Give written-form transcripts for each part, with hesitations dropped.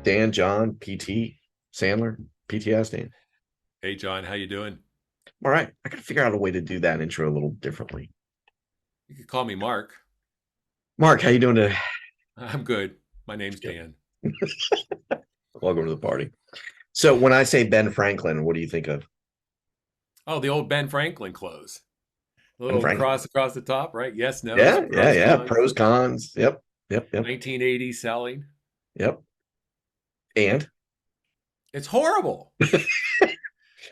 Dan, John, PT, Sandler, PTS, Dan. Hey John, how you doing? All right, I got to figure out a way to do that intro a little differently. You can call me Mark. Mark, how you doing today? I'm good. My name's Good. Dan. Welcome to the party. So when I say Ben Franklin, what do you think of Oh, the old Ben Franklin clothes. A Ben little Franklin? cross across the top, right? Yes, no's, Yeah, yeah, pros, yeah. cons. Pros, cons. Yep, yep, yep, 1980 selling. yep. And It's horrible.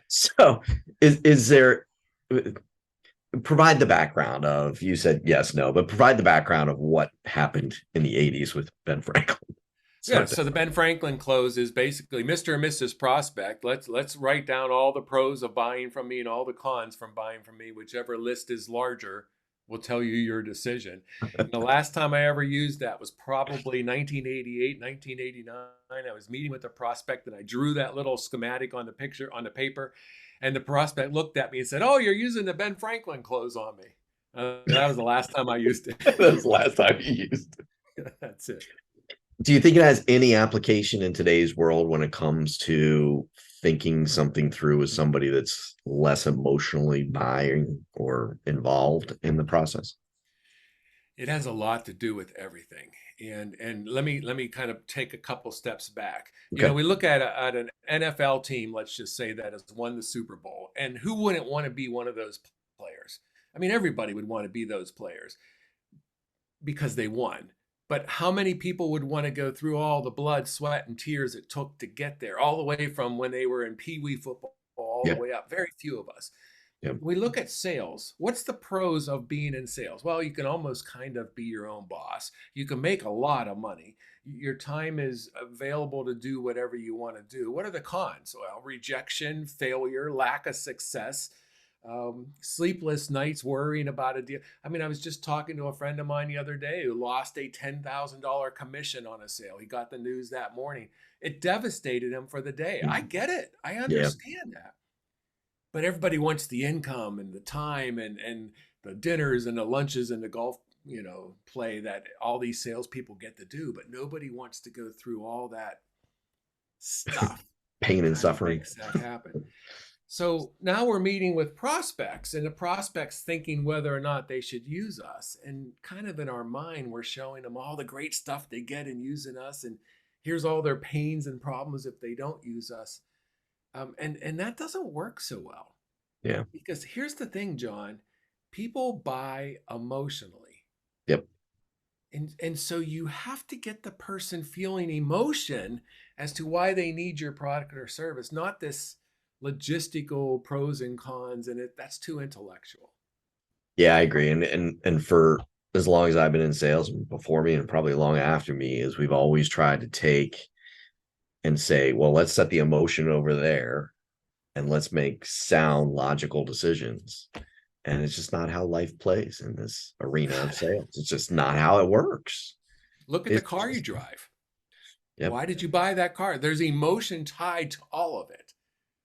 so is there provide the background of you said yes, no, but provide the background of what happened in the 80s with Ben Franklin. Yeah, Start there. so the Ben Franklin clothes is basically Mr. and Mrs. Prospect. Let's write down all the pros of buying from me and all the cons from buying from me. Whichever list is larger will tell you your decision. And the last time I ever used that was probably 1988, 1989. I was meeting with a prospect and I drew that little schematic on the picture on the paper, and the prospect looked at me and said, "Oh, you're using the Ben Franklin clothes on me." That was the last time I used it. That was the last time you used it. That's it. Do you think it has any application in today's world when it comes to thinking something through with somebody that's less emotionally buying or involved in the process? It has a lot to do with everything. And let me kind of take a couple steps back. You know, Okay. we look at an NFL team, let's just say that has won the Super Bowl, and who wouldn't want to be one of those players? I mean, everybody would want to be those players because they won. But how many people would want to go through all the blood, sweat, and tears it took to get there, all the way from when they were in Pee Wee football all the Yeah. way up? Very few of us. Yeah. We look at sales. What's the pros of being in sales? Well, you can almost kind of be your own boss. You can make a lot of money. Your time is available to do whatever you want to do. What are the cons? Well, rejection, failure, lack of success, sleepless nights worrying about a deal. I mean, I was just talking to a friend of mine the other day who lost a $10,000 commission on a sale. He got the news that morning. It devastated him for the day. I get it. I Yeah. understand that, but everybody wants the income and the time and the dinners and the lunches and the golf, play that all these salespeople get to do. But nobody wants to go through all that stuff Pain that and kind of suffering. makes that happen. So now we're meeting with prospects, and the prospects thinking whether or not they should use us. And kind of in our mind, we're showing them all the great stuff they get in using us, and here's all their pains and problems if they don't use us. And that doesn't work so well. Yeah. Because here's the thing, John, people buy emotionally. Yep. And so you have to get the person feeling emotion as to why they need your product or service, not this logistical pros and cons, and that's too intellectual. Yeah, I agree. And for as long as I've been in sales before me and probably long after me, is we've always tried to take and say, well, let's set the emotion over there and let's make sound, logical decisions. And it's just not how life plays in this arena of sales. It's just not how it works. Look at the It's car you just, drive. yep. Why did you buy that car? There's emotion tied to all of it.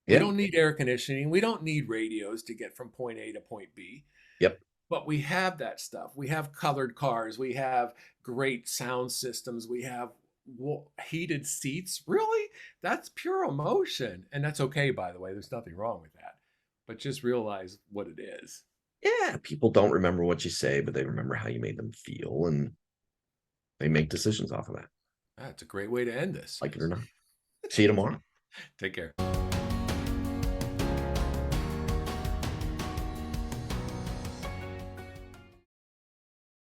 We Yeah. don't need air conditioning. We don't need radios to get from point A to point B. Yep. But we have that stuff. We have colored cars. We have great sound systems. We have heated seats. Really? That's pure emotion. And that's okay, by the way. There's nothing wrong with that. But just realize what it is. Yeah. People don't remember what you say, but they remember how you made them feel and they make decisions off of that, That's a great way to end this. like it or not. See you tomorrow. Take care.